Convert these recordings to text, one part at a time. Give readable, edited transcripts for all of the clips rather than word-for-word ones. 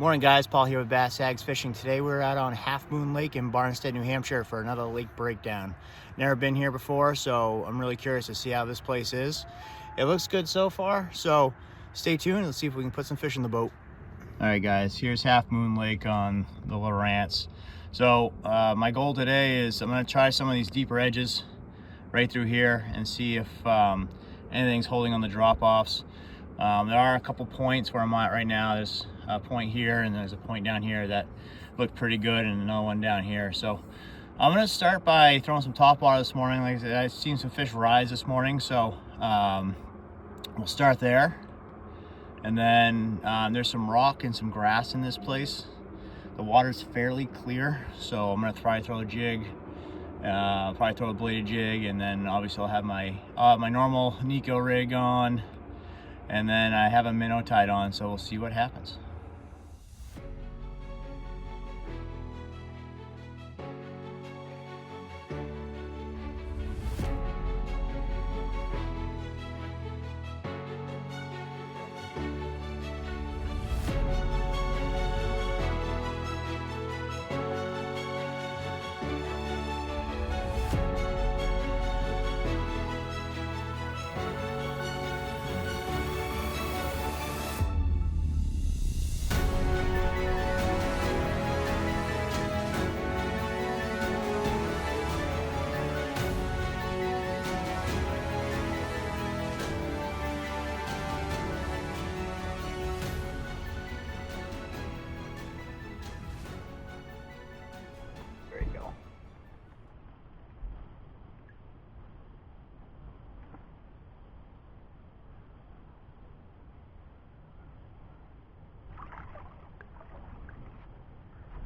Morning guys, Paul here with Bass Sags Fishing. Today we're out on Halfmoon Lake in Barnstead, New Hampshire for another lake breakdown. Never been here before, so I'm really curious to see how this place is. It looks good so far, so stay tuned. Let's see if we can put some fish in the boat. All right guys, here's Halfmoon Lake on the Lawrence. So my goal today is I'm gonna try some of these deeper edges right through here and see if anything's holding on the drop-offs. There are a couple points where I'm at right now. There's a point here and there's a point down here that look pretty good, and another one down here. So I'm gonna start by throwing some top water this morning. Like I said, I've seen some fish rise this morning, so we'll start there. And then there's some rock and some grass in this place. The water's fairly clear, so I'm gonna try to throw a jig, probably throw a bladed jig, and then obviously I'll have my normal Nico rig on, and then I have a minnow tied on, so we'll see what happens.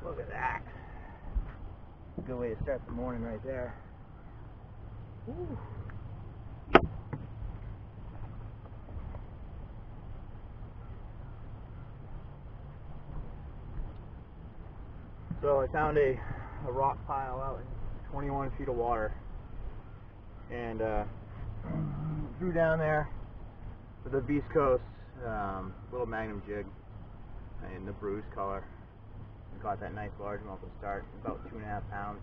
Look at that. Good way to start the morning right there. Woo. So I found a rock pile out in 21 feet of water, and threw down there with a Beast Coast little Magnum jig in the bruise color. Got that nice largemouth to start, about 2.5 pounds.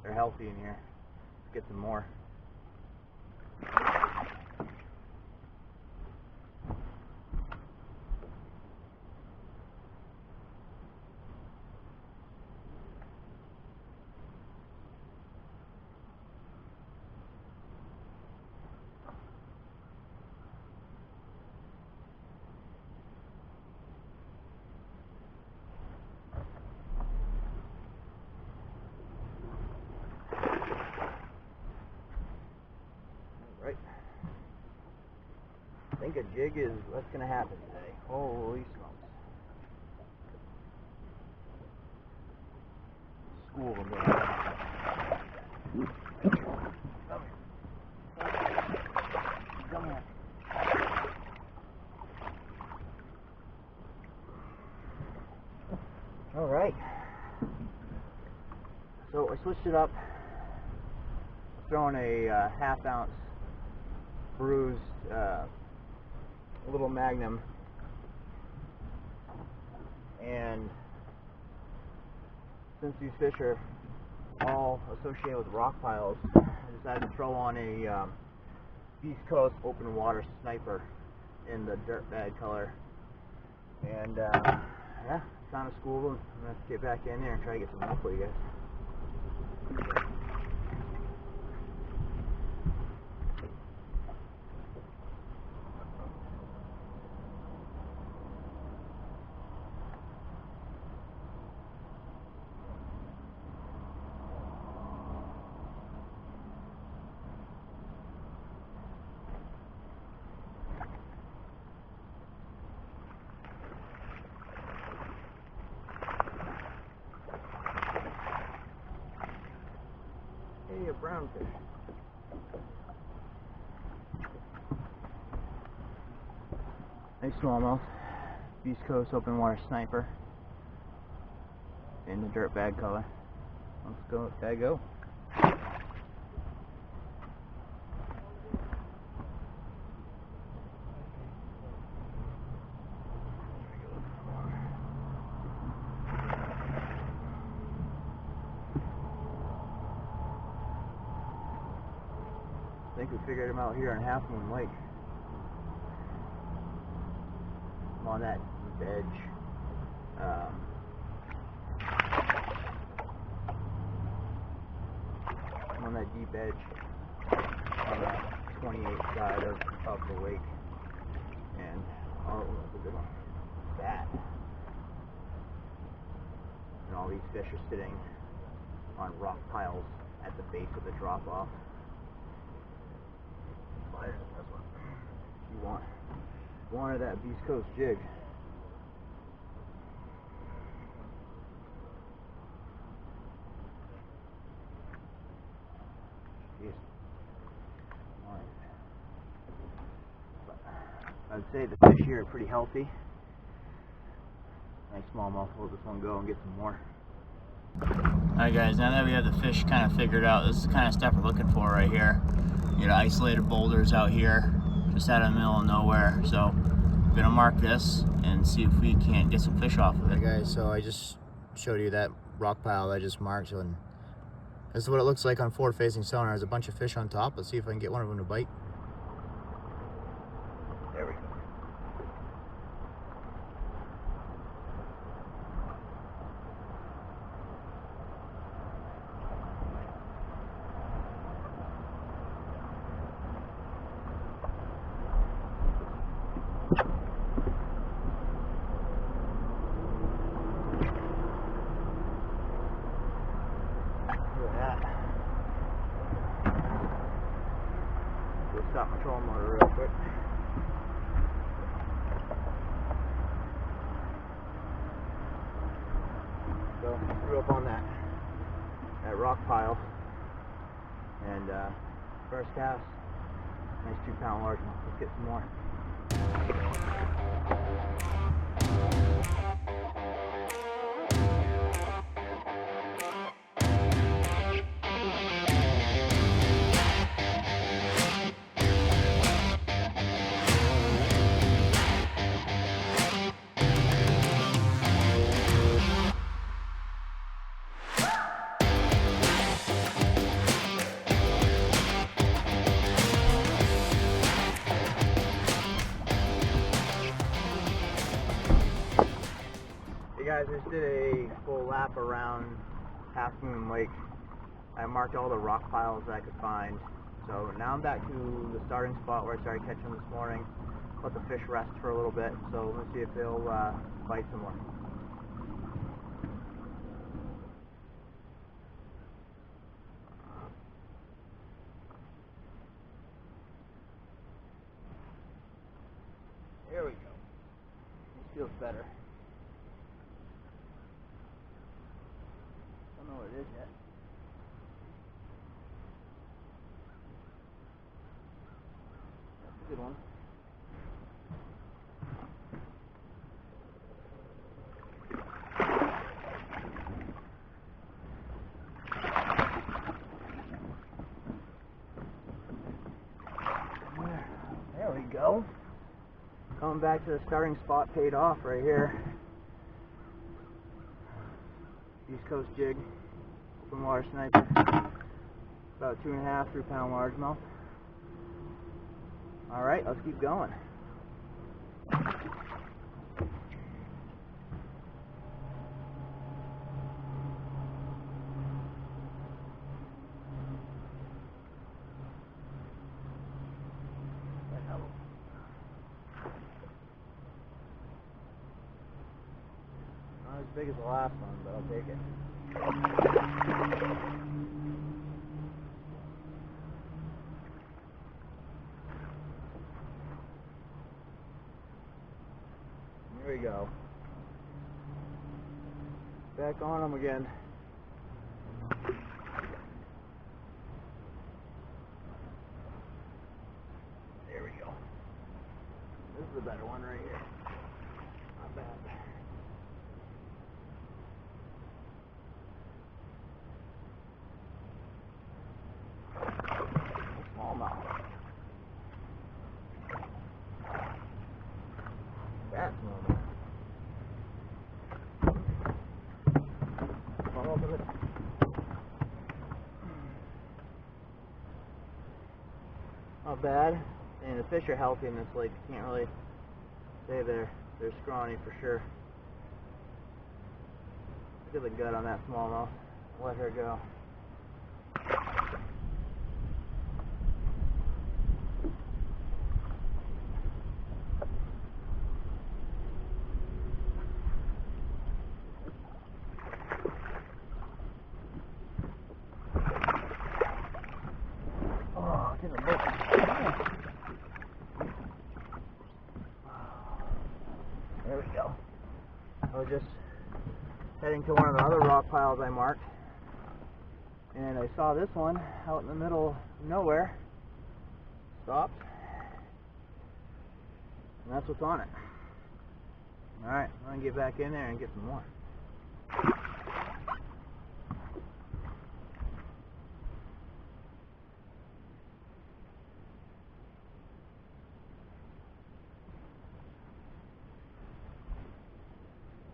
They're healthy in here. Let's get some more. I think a jig is what's going to happen today. Holy smokes. School of them. Come here. All right. So I switched it up. Throwing a half ounce bruised little Magnum, and since these fish are all associated with rock piles, I decided to throw on a East Coast open water sniper in the dirt bag color, and yeah, found a school of them. I'm gonna have to get back in there and try to get some more for you guys. Hey, a brown fish. Nice smallmouth. East Coast open water sniper. In the dirt bag color. Let's go, gotta go. we figured him out here on Halfmoon Lake. I'm on that deep edge. I'm on that deep edge on the 28 side of the lake. And oh, that's a good one. That. And all these fish are sitting on rock piles at the base of the drop off. There's this one. You wanted that Beast Coast jig. Jeez. But I'd say the fish here are pretty healthy. Nice smallmouth. We'll let this one go and get some more. Alright guys, now that we have the fish kind of figured out, this is the kind of stuff we're looking for right here. You know, isolated boulders out here, just out in the middle of nowhere. So we're gonna mark this and see if we can't get some fish off of it. Hey guys, so I just showed you that rock pile that I just marked, and this is what it looks like on forward-facing sonar. There's a bunch of fish on top. Let's see if I can get one of them to bite. There we go. Stop my trolling motor real quick. So threw up on that rock pile, and first cast, nice 2-pound largemouth. Let's get some more. Hey guys, I just did a full lap around Halfmoon Lake. I marked all the rock piles that I could find. So now I'm back to the starting spot where I started catching them this morning. Let the fish rest for a little bit, so let's see if they'll bite some more. There we go. This feels better. Don't know what it is yet. That's a good one. There we go. Coming back to the starting spot, paid off right here. East Coast jig, open water sniper, about 2.5, 3-pound largemouth. All right, let's keep going. Not as big as the last one, but I'll take it. Here we go. Back on them again. There we go. This is the better one right here. Not bad. Smallmouth. That's normal. Come on, open it. not bad, and the fish are healthy in this lake. You can't really say they're scrawny for sure. Look at the gut on that smallmouth. Let her go. Oh, get a boat. There we go. I was just heading to one of the other rock piles I marked, and I saw this one out in the middle of nowhere. Stopped, and that's what's on it. Alright, I'm gonna get back in there and get some more. It's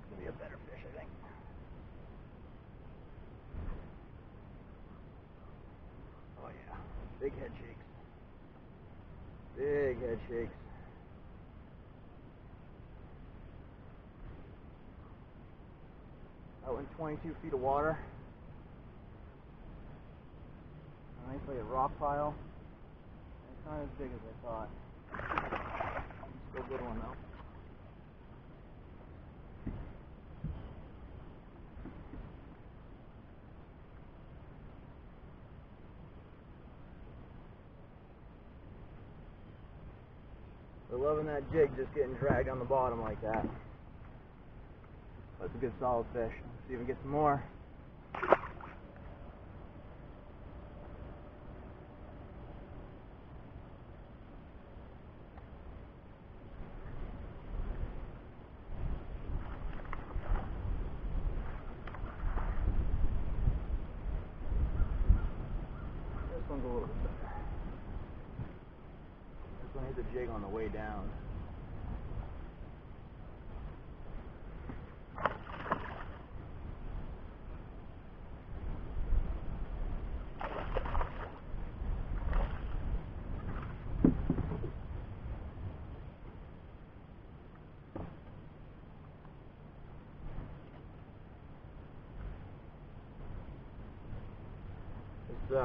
gonna be a better fish, I think. Oh yeah, big head shakes. Big head shakes. Out in 22 feet of water. Nice like a rock pile. It's not as big as I thought. Still a good one though. We're loving that jig just getting dragged on the bottom like that. That's a good solid fish. Let's see if we can get some more. This one's a little bit better. This one hit the jig on the way down. This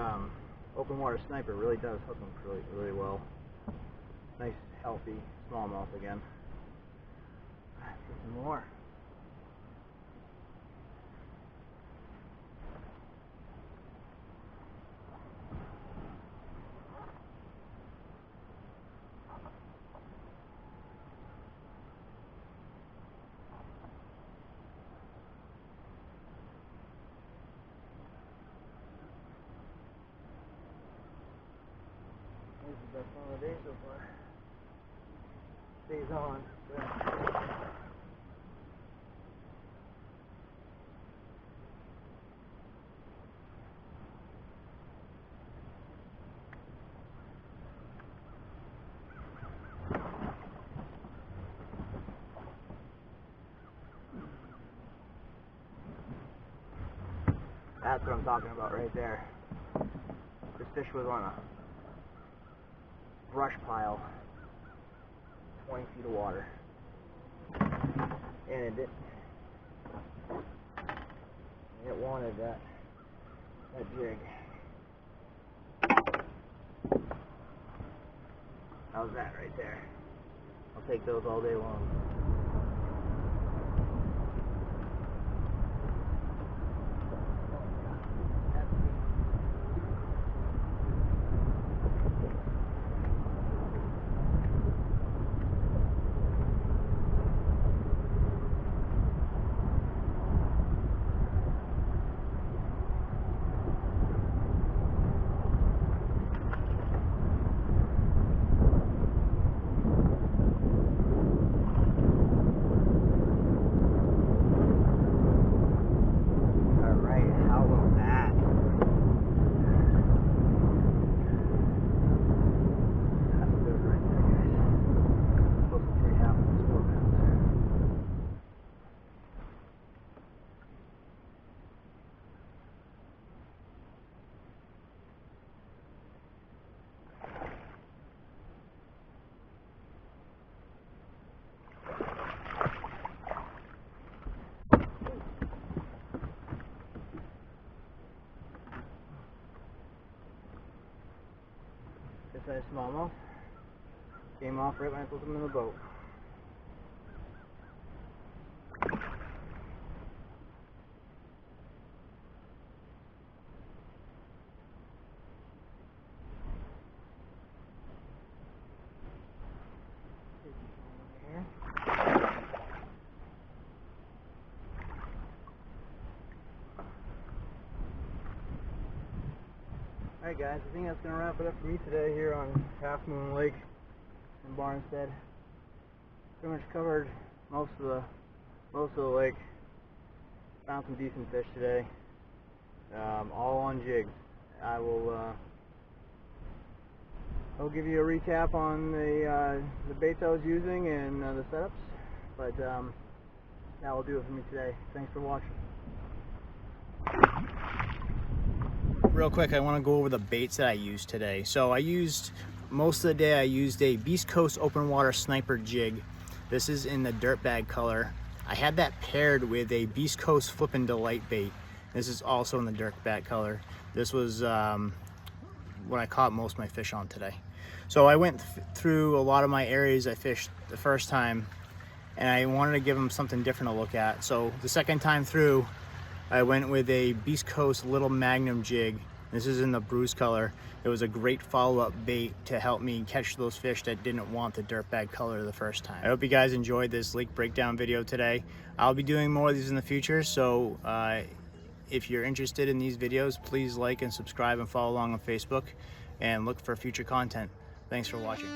open water sniper really does hook them really well. Nice, healthy smallmouth again. Let's get some more. This is the best one of the day so far. Stays on. Good. That's what I'm talking about right there. This fish was on a brush pile, 20 feet of water, and it wanted that jig. How's that right there? I'll take those all day long. size smallmouth. Came off right when I put them in the boat. Alright guys, I think that's going to wrap it up for me today here on Halfmoon Lake in Barnstead. Pretty much covered most of the lake. Found some decent fish today, all on jigs. I'll give you a recap on the baits I was using and the setups, but that will do it for me today. Thanks for watching. Real quick, I want to go over the baits that I used today. So most of the day I used a Beast Coast open water sniper jig. This is in the dirtbag color. I had that paired with a Beast Coast Flippin' Delight bait. This is also in the dirtbag color. This was what I caught most of my fish on today. So I went through a lot of my areas I fished the first time, and I wanted to give them something different to look at. So the second time through, I went with a Beast Coast Little Magnum jig. This is in the bruise color. It was a great follow-up bait to help me catch those fish that didn't want the dirtbag color the first time. I hope you guys enjoyed this lake breakdown video today. I'll be doing more of these in the future, so if you're interested in these videos, please like and subscribe and follow along on Facebook and look for future content. Thanks for watching.